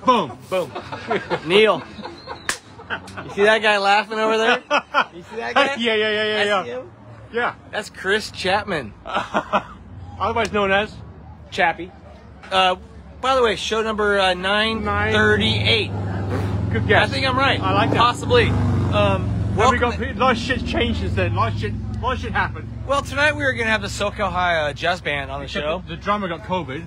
Boom. Boom. Neil. You see that guy laughing over there? You see that guy? Yeah. Him? Yeah. That's Chris Chapman. Otherwise known as Chappy. By the way, show number 938. Good guess. I think I'm right. I like that. Possibly. A lot of shit's changed since then. A lot of shit happened. Well, tonight we were going to have the Soquel High Jazz Band on the show. The drummer got COVID.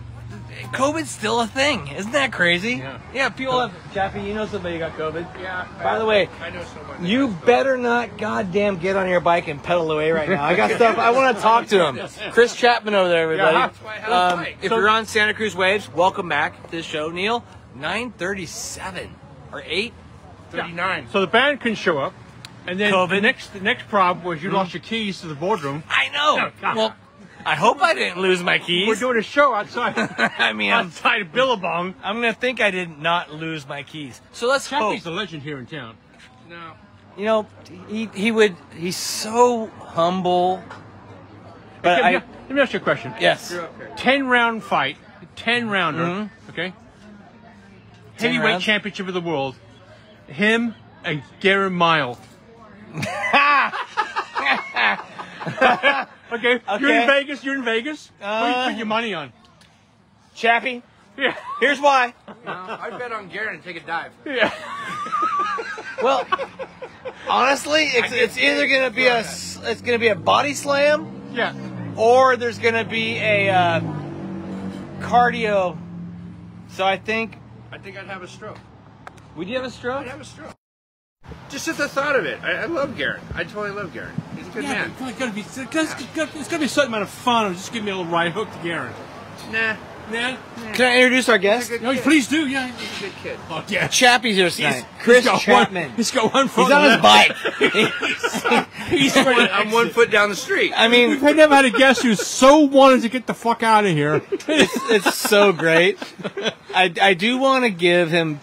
COVID's still a thing. Isn't that crazy? Yeah. People have... Chappy, you know somebody got COVID. Yeah. By the way, I know someone. you better not goddamn get on your bike and pedal away right now. I got stuff. I want to talk to him. Chris Chapman over there, everybody. Yeah, that's why I have a bike. If you're on Santa Cruz Waves, welcome back to the show, Neil. 9:37 or 8. 39. So the band couldn't show up, and then COVID. the next problem was you lost your keys to the boardroom. I know. Well, I hope I didn't lose my keys. We're doing a show outside. I mean, outside of Billabong. I'm gonna think I did not lose my keys. So let's Chappy's hope. a legend here in town. No. You know, he's so humble. But Let me ask you a question. Yes. 10-round fight, 10-rounder, okay? 10 Heavyweight rounds? championship of the world. Him and Garen Mile. Okay. You're in Vegas. Who do you put your money on? Chappy, Yeah. here's why. No, I'd bet on Garen and take a dive. Yeah. Well, honestly, it's either gonna be a body slam Yeah. or there's gonna be a cardio. So I think I think I'd have a stroke. would you have a stroke? I'd have a stroke. Just at the thought of it. I love Garen. I totally love Garen. He's a good man. It's gotta be a certain amount of fun. Just give me a little right hook to Garen. Nah. Yeah. Can I introduce our guest? He's a No, good kid. please do. Yeah. He's a good kid. Oh yeah. Chappy's here tonight. Chris Chapman. He's got one foot. He's on his bike. I'm 1 foot down the street. I mean, I never had a guest who so wanted to get the fuck out of here. it's so great. I do want to give him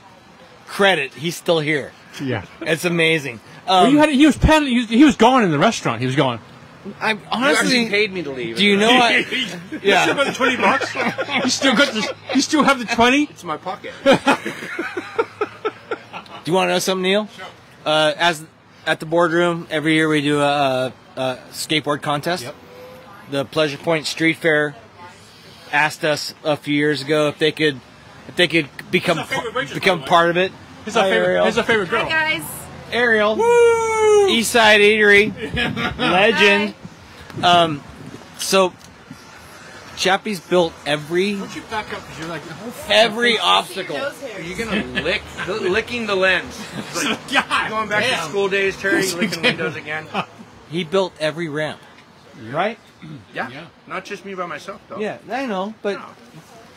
credit. He's still here. Yeah. It's amazing. Well, he was paddling. He was gone in the restaurant. He was gone. I'm You honestly. actually paid me to leave. Do you know what? You still Yeah. got the $20. You still have the 20. It's in my pocket. Do you want to know something, Neil? Sure. As at the boardroom, every year we do a skateboard contest. Yep. The Pleasure Point Street Fair asked us a few years ago if they could become Who's our favorite waitress, part of it. Here's our favorite girl. Hi guys. Ariel. Woo! East Side Eatery. Legend. So Chappy's built every Don't you back up because you're like obstacle. Are you gonna licking the lens? It's like, God, going back to school days, Terry, licking windows again. He built every ramp. Right? Yeah. Yeah. Not just me by myself though. Yeah, I know, but No.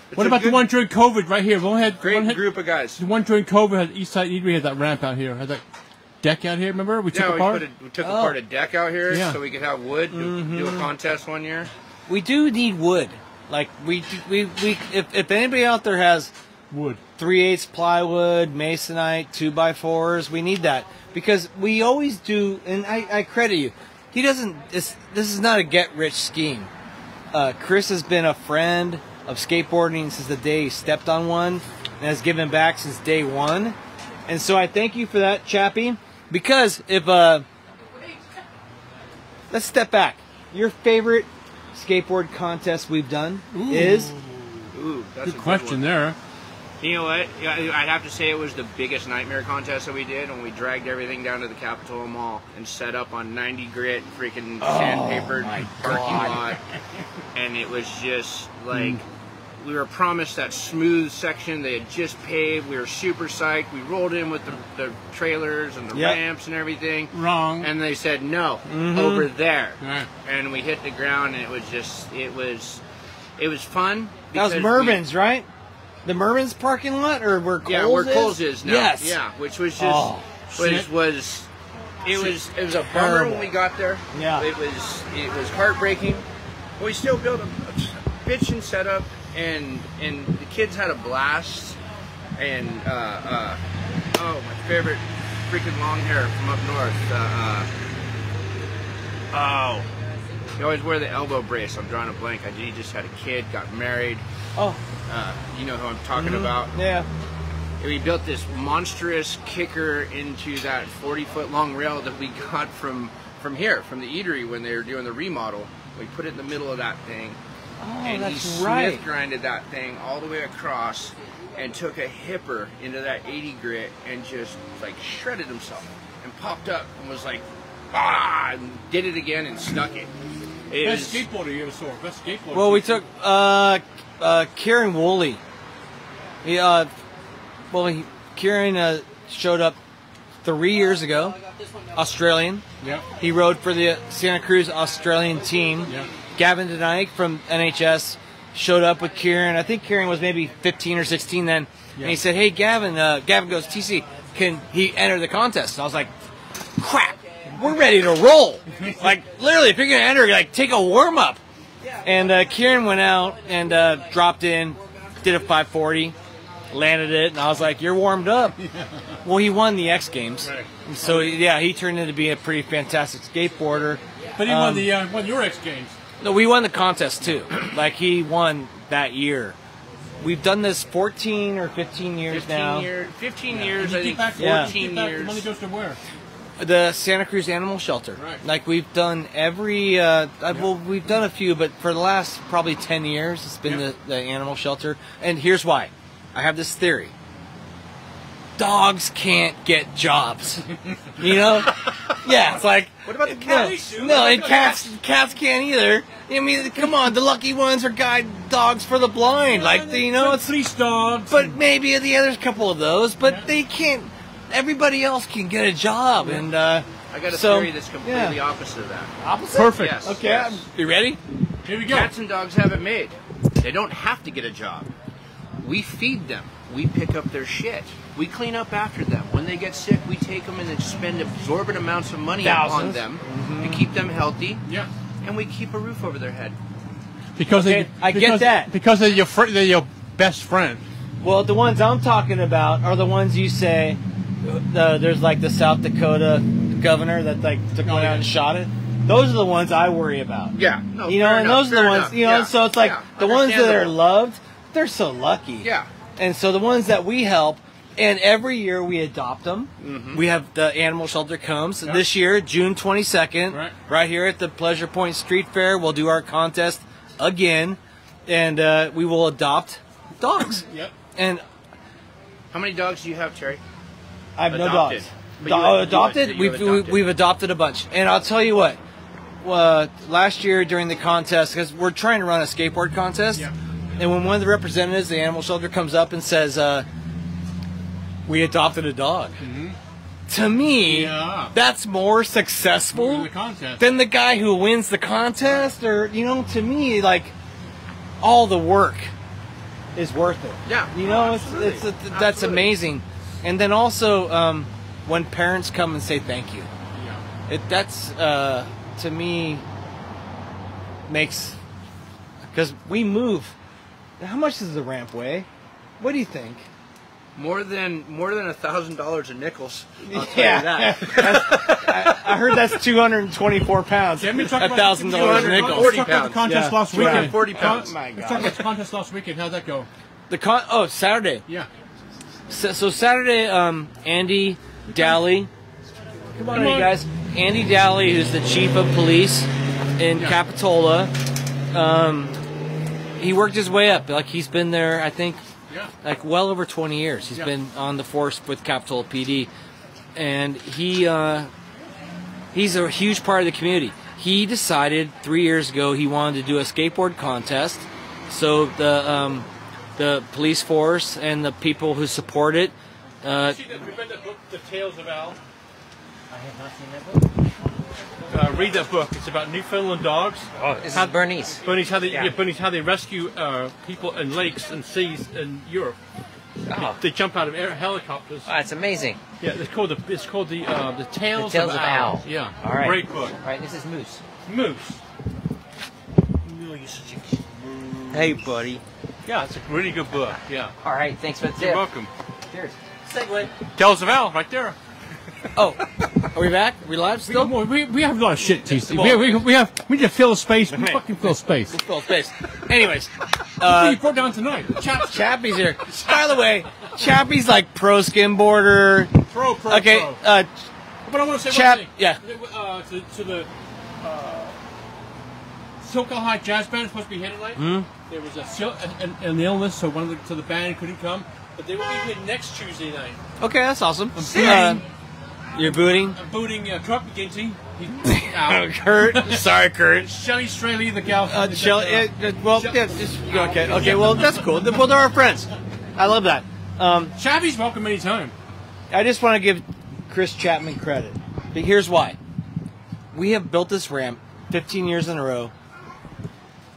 It's What a about the good, one during COVID right here? great group of guys? The one during COVID had East Side Eatery had that ramp out here. Had that deck out here. Remember we took Yeah, apart. we took apart a deck out here Yeah. so we could have wood do a contest one year. we do need wood. Like if anybody out there has Wood. 3/8 plywood, masonite, 2x4s, we need that because we always do. And I credit you. He doesn't. This is not a get rich scheme. Chris has been a friend of skateboarding since the day he stepped on one, and has given back since day one. And so I thank you for that, Chappy. Because if let's step back. Your favorite skateboard contest we've done is Ooh, that's Good question there. You know what? I'd have to say it was the biggest nightmare contest that we did when we dragged everything down to the Capitol Mall and set up on 90 grit freaking sandpapered parking lot. And it was just like we were promised that smooth section they had just paved. We were super psyched. We rolled in with the trailers and the ramps and everything. Wrong. And they said no, over there. Right. And we hit the ground and it was just it was fun. that was because Mervin's, right? The Mervin's parking lot, or where Kohl's Yeah, where is? Kohl's is now. Yes. Yeah, which was just it was a bummer when we got there. Yeah. It was heartbreaking. We still built a bitchin' setup, and the kids had a blast. And my favorite freaking long hair from up north. He always wear the elbow brace. I'm drawing a blank. He just had a kid, got married. Oh, You know who I'm talking about. yeah. And we built this monstrous kicker into that 40-foot long rail that we got from here, from the eatery when they were doing the remodel. We put it in the middle of that thing. Oh, and that's he Smith grinded that thing all the way across and took a hipper into that 80 grit and just like shredded himself and popped up and was like, ah, and did it again and snuck it. Best skateboarder you ever saw. Best skateboarder. Well, we took Kieran Woolley. Kieran showed up 3 years ago. Australian. Yeah. He rode for the Santa Cruz Australian team. Yeah. Gavin Denike from NHS showed up with Kieran. I think Kieran was maybe 15 or 16 then. Yeah. And he said, hey, Gavin. Gavin goes, TC, can he enter the contest? And I was like, crap, we're ready to roll. Like, literally, if you're going to enter, like, take a warm-up. And Kieran went out and dropped in, did a 540. Landed it, and I was like, you're warmed up. Well, he won the X Games. Right. So, yeah, he turned into being a pretty fantastic skateboarder. But he won your X Games. No, we won the contest, too. Like, he won that year. We've done this 14 or 15 years now. 15 years, I think. 14 years. The money goes to where? The Santa Cruz Animal Shelter. Right. Like, we've done every, we've done a few, but for the last probably 10 years, it's been the animal shelter. And here's why. I have this theory. Dogs can't get jobs. You know? Yeah, it's like... What about the cats? No, and cats can't either. I mean, come on, the lucky ones are guide dogs for the blind. Like, it's... Police dogs. But maybe there's a couple of those, but they can't... Everybody else can get a job, and... I got a theory that's completely opposite of that. Opposite? Perfect. Yes. Okay, yes. You ready? Here we go. Cats and dogs have it made. They don't have to get a job. We feed them. We pick up their shit. We clean up after them. When they get sick, we take them and spend exorbitant amounts of money on them to keep them healthy. Yeah. And we keep a roof over their head. Because I get that. Because they're your best friend. Well, the ones I'm talking about are the ones you say. There's like the South Dakota governor that like took one out and shot it. Those are the ones I worry about. Yeah. No, and those are the ones. So it's like the ones that are loved. They're so lucky. Yeah. And so the ones that we help, and every year we adopt them. Mm-hmm. We have the animal shelter comes. Yep. This year, June 22nd, right here at the Pleasure Point Street Fair, we'll do our contest again, and we will adopt dogs. Yep. And how many dogs do you have, Terry? I have no dogs. Adopted? We've adopted a bunch. And I'll tell you what, last year during the contest, because we're trying to run a skateboard contest, and when one of the representatives of the animal shelter comes up and says, we adopted a dog. Mm-hmm. To me, that's more successful than the guy who wins the contest. Or, to me, like, all the work is worth it. Yeah. That's amazing. And then also, when parents come and say thank you. Yeah. That's, to me, makes... Because we move... How much does the ramp weigh? What do you think? More than $1,000 in nickels. I'll tell you that. I heard that's 224 pounds. $1,000 in nickels. 40 pounds. Contest last weekend. 40 pounds. Oh my God. Let's talk about the contest last weekend. How'd that go? Saturday. Yeah. So Saturday, Andy Daly. Come on, you guys. Andy Daly, who's the chief of police in Capitola. He worked his way up. Like, he's been there, I think, like well over 20 years. He's been on the force with Capitola PD, and he's a huge part of the community. He decided 3 years ago he wanted to do a skateboard contest. So the police force and the people who support it. You read that book, The Tales of Al? I have not seen that book. Read that book. It's about Newfoundland dogs. Oh, this is Bernice. Bernice, how they rescue people in lakes and seas in Europe. Oh. They jump out of helicopters. Oh, it's amazing. Yeah, it's called the Tales of Al. Al. Yeah. All right. Great book. All right, this is Moose. Moose. Hey, buddy. Yeah, it's a really good book. Yeah. All right, thanks for the tip. You're welcome. Cheers. Segway. Tales of Al, right there. Oh, are we back? Are we live still? We have a lot of shit, TC. We need to fill space. We fucking fill space. Full space. Anyways, You brought down tonight. Chappy's here. By the way, Chappy's like pro skimboarder. Pro. Okay, But I want to say Chap- one thing. yeah. To the Soquel High Jazz Band is supposed to be here tonight. There was an illness, so the band couldn't come. But they will be here next Tuesday night. Okay, that's awesome. I'm You're booting? I'm booting Truck McGinty. He's out. Kurt. Sorry, Kurt. Shelly Straley, the gal. Okay. Well, that's cool. Well, they're our friends. I love that. Chappy's welcome anytime. I just want to give Chris Chapman credit. But here's why. We have built this ramp 15 years in a row,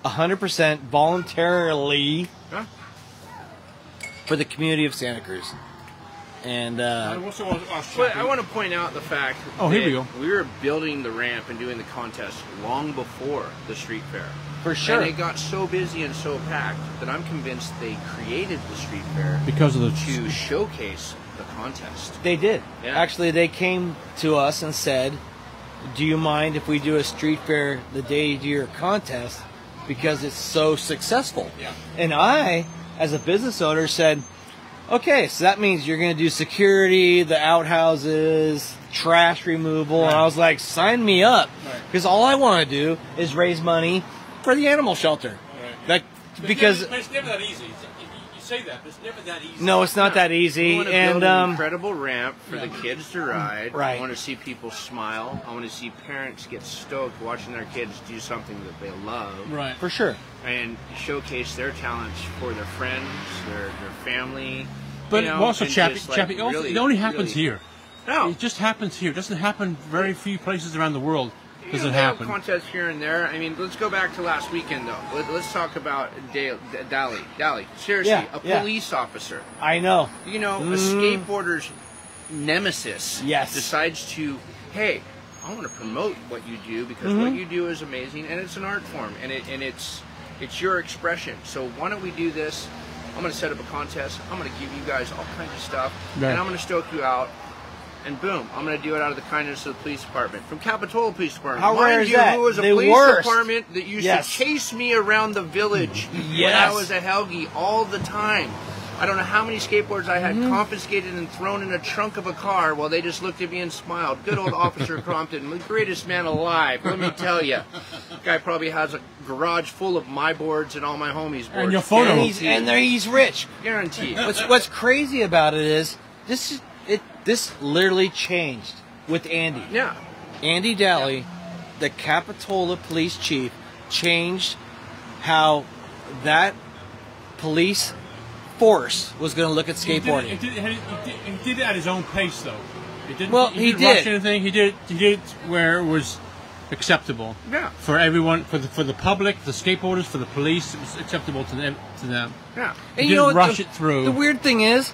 100% voluntarily for the community of Santa Cruz. And But I want to point out the fact here we go. we were building the ramp and doing the contest long before the street fair. for sure. And it got so busy and so packed that I'm convinced they created the street fair Because of the to showcase the contest. They did. Yeah. Actually, they came to us and said, do you mind if we do a street fair the day you do your contest because it's so successful? Yeah. And I, as a business owner, said, okay, so that means you're going to do security, the outhouses, trash removal. Right. And I was like, sign me up. Right. Because all I want to do is raise money for the animal shelter. Right. Because it's never that easy. You say that, but it's never that easy. no, it's not that We easy. want to And build an incredible ramp for the kids to ride. Right. I want to see people smile. I want to see parents get stoked watching their kids do something that they love. Right. for sure. And showcase their talents for their friends, their family. But you know, also, and Chappy, just, like, it really, only happens really- here. No. It just happens here. It doesn't happen very few places around the world. Does it they have happen? contests here and there. I mean, let's go back to last weekend, though. Let's talk about Dally. Seriously, Yeah, a police officer. I know. You know, a skateboarder's nemesis Yes. decides to, hey, I want to promote what you do because what you do is amazing and it's an art form and it's your expression. So why don't we do this? I'm going to set up a contest. I'm going to give you guys all kinds of stuff Right. and I'm going to stoke you out. And boom, I'm going to do it out of the kindness of the police department. From Capitola Police Department. How rare is that? Who was a The police worst. department that used Yes. to chase me around the village when Yes. I was a Helgi all the time. I don't know how many skateboards I had confiscated and thrown in a trunk of a car while they just looked at me and smiled. Good old Officer Crompton, the greatest man alive, let me tell you. Guy probably has a garage full of my boards and all my homies' boards. And your photo. He's rich. Guaranteed. What's crazy about it is this literally changed with Andy. Yeah. Andy Daly, the Capitola police chief, changed how that police force was going to look at skateboarding. He did it at his own pace, though. He didn't, Well, he he didn't rush did. anything. He did it where it was acceptable. Yeah. For everyone, for the public, the skateboarders, for the police, it was acceptable to them. Yeah. He And didn't what rush it through. The weird thing is,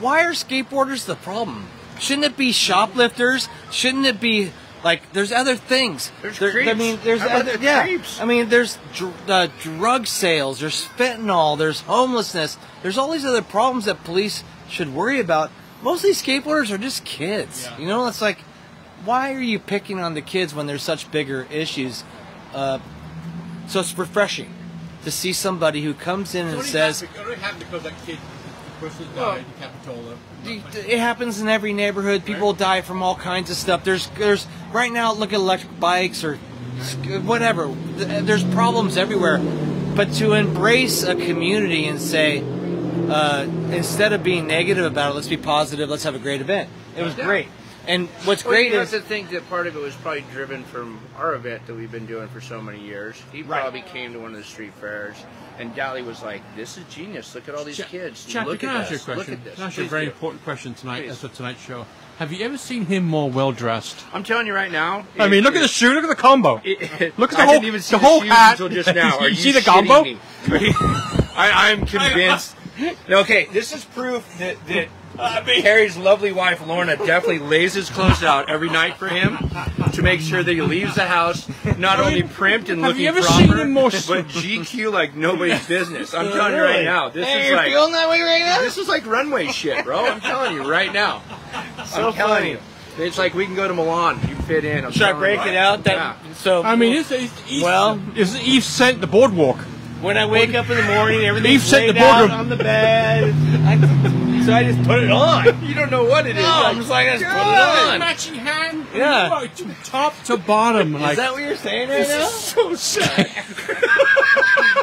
why are skateboarders the problem? Shouldn't it be shoplifters? Shouldn't it be like there's other things? There's I creeps. mean, there's How about other the creeps? I mean, there's drug sales, there's fentanyl, there's homelessness, there's all these other problems that police should worry about. Most of these skateboarders are just kids. Yeah. You know, it's like, why are you picking on the kids when there's such bigger issues? So it's refreshing to see somebody who comes in and says, It only happened because that kid, the person that died in Capitola. it happens in every neighborhood. People die from all kinds of stuff. There's right now, look at electric bikes or whatever. There's problems everywhere. But to embrace a community and say, instead of being negative about it, let's be positive. Let's have a great event. It was great. And what's great you is have to think that part of it was probably driven from our event that we've been doing for so many years. He Right. probably came to one of the street fairs, and Dally was like, "This is genius! Look at all these kids! Chappy, Look can I at ask you a this! Look question? at this!" Can I ask you a Please very do. important question tonight? Please. That's for tonight's show. Have you ever seen him more well dressed? I'm telling you right now. I mean, look at the shoe. Look at the combo. Look at the I whole. didn't even see the whole shoes hat. until just now. Are You you see the shitting combo? me? I'm convinced. Okay, this is proof that Harry's lovely wife Lorna definitely lays his clothes out every night for him to make sure that he leaves the house not only primped and have looking you ever proper, seen him more but GQ like nobody's business. I'm telling you right now, this Hey, is you're like feeling that way right now? this is like runway shit, bro. I'm telling you right now. So I'm telling funny. you. It's like we can go to Milan. You fit in. Should I break it out? That so. I mean, it's Eve sent the boardwalk. When I wake up in the morning, everything's Eve sent laid the boardroom out on the bed. So I just put it on. You don't know what it is. No, I'm just like, I just put it on. Matching hand. Yeah. Top to bottom. Is that what you're saying right now? So sad.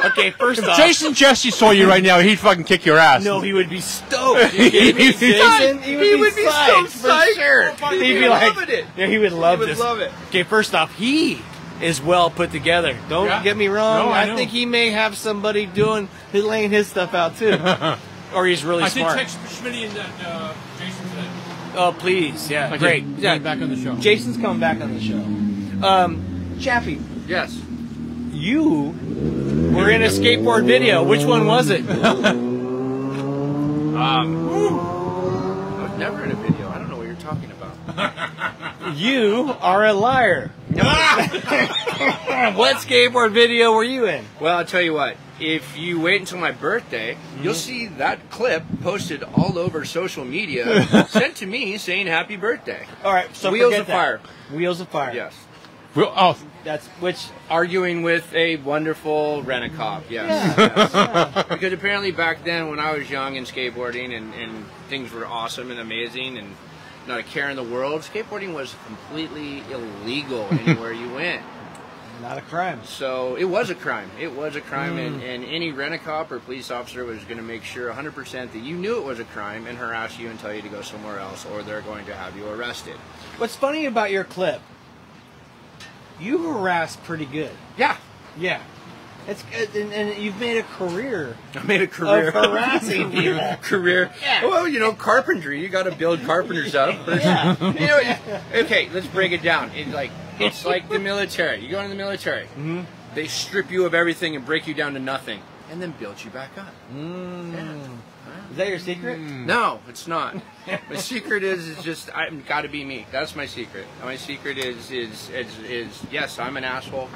Okay, first If off. Jason Jesse saw you right now, he'd fucking kick your ass. No, he would be stoked. Jason, he would be psyched, so for sure. He'd be like, loving it. yeah, he would love He would this. love it. Okay, first off, he is well put together. Don't get me wrong. No, I think he may have somebody laying his stuff out too, or he's really smart. I did text Schmitty and Jason today. Oh, please, yeah, Okay, great. Yeah, back on the show. Jason's coming back on the show. Chappy, Yes. you were in a skateboard video. Which one was it? I was never in a video. I don't know what you're talking about. You are a liar. What skateboard video were you in? Well, I'll tell you what. If you wait until my birthday, you'll see that clip posted all over social media, sent to me saying happy birthday. All right, so Wheels forget of that. Fire. Wheels of Fire. Yes. That's which. Arguing with a wonderful rent-a-cop, yes. Because apparently back then when I was young and skateboarding and things were awesome and amazing and not a care in the world, skateboarding was completely illegal anywhere you went. Not a crime. So it was a crime. It was a crime, and any rent-a-cop or police officer was going to make sure 100% that you knew it was a crime and harass you and tell you to go somewhere else, or they're going to have you arrested. What's funny about your clip, you harass pretty good. Yeah. Yeah. It's good, and you've made a career. I made a career of harassing people. Career. Yeah. Well, you know, carpentry. You got to build carpenters up. Yeah. You know, okay, let's break it down. It's like the military. You go into the military. Mm-hmm. They strip you of everything and break you down to nothing, and then build you back up. Is that your secret? No, it's not. My secret is just I've got to be me. That's my secret. My secret is yes, I'm an asshole,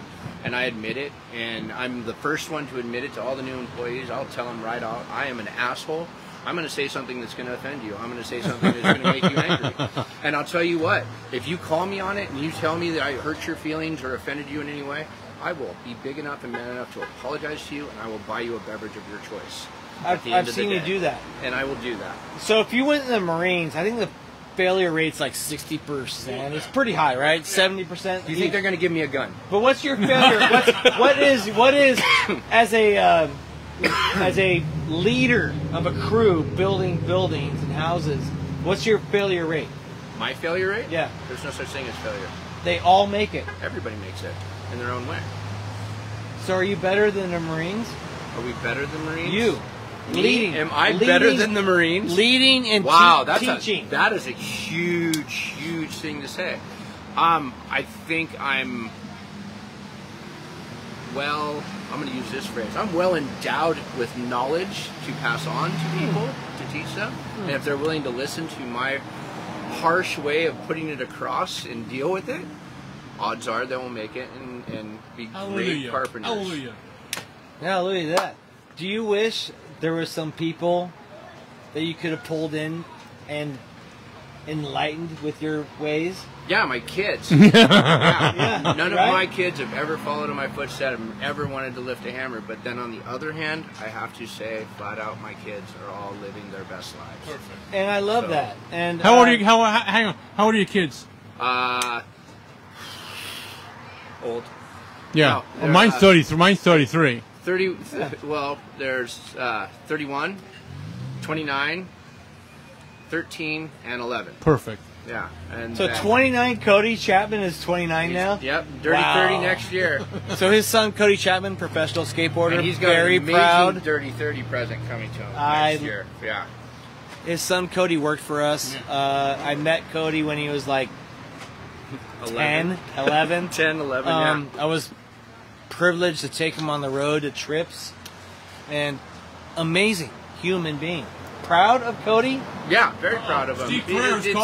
and I admit it. And I'm the first one to admit it to all the new employees. I'll tell them right out, I am an asshole. I'm going to say something that's going to offend you. I'm going to say something that's going to make you angry. And I'll tell you what, if you call me on it and you tell me that I hurt your feelings or offended you in any way, I will be big enough and man enough to apologize to you, and I will buy you a beverage of your choice. I've seen you do that. And I will do that. So if you went in the Marines, I think the failure rate's like 60%. It's pretty high, right? 70%. Do you think they're going to give me a gun? But what's your failure? What is as a leader of a crew building buildings and houses? What's your failure rate? My failure rate? Yeah. There's no such thing as failure. They all make it. Everybody makes it in their own way. So are you better than the Marines? Are we better than Marines? You. Leading. Am I better than the Marines? Leading and teaching. That is a huge, huge thing to say. I think I'm going to use this phrase. I'm well endowed with knowledge to pass on to people, to teach them. And if they're willing to listen to my harsh way of putting it across and deal with it, odds are they will make it and be great carpenters. Hallelujah. Hallelujah, that. Do you wish there were some people that you could have pulled in and enlightened with your ways? Yeah, my kids. Yeah, None of my kids have ever followed in my footsteps and ever wanted to lift a hammer. But then on the other hand, I have to say flat out, my kids are all living their best lives. Perfect. And I love that. And How old are you? Hang on. How old are your kids? Old. Yeah. No, Well, mine's 33. Mine's 33. 30. Well, there's 31, 29, 13, and 11. Perfect. Yeah. And so 29, Cody Chapman is 29 now? Yep. Dirty Wow. 30 next year. So his son, Cody Chapman, professional skateboarder, And he's got very an amazing proud. Dirty 30 present coming to him next year. Yeah. His son, Cody, worked for us. I met Cody when he was like 10, 11. 10, 11, yeah. I was privileged to take him on the road to trips. And amazing human being. Proud of Cody? Yeah, very proud of him.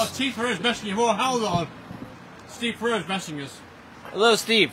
Steve Ferrer's messing you. Hold on. Steve Ferrer's messing us. Hello, Steve.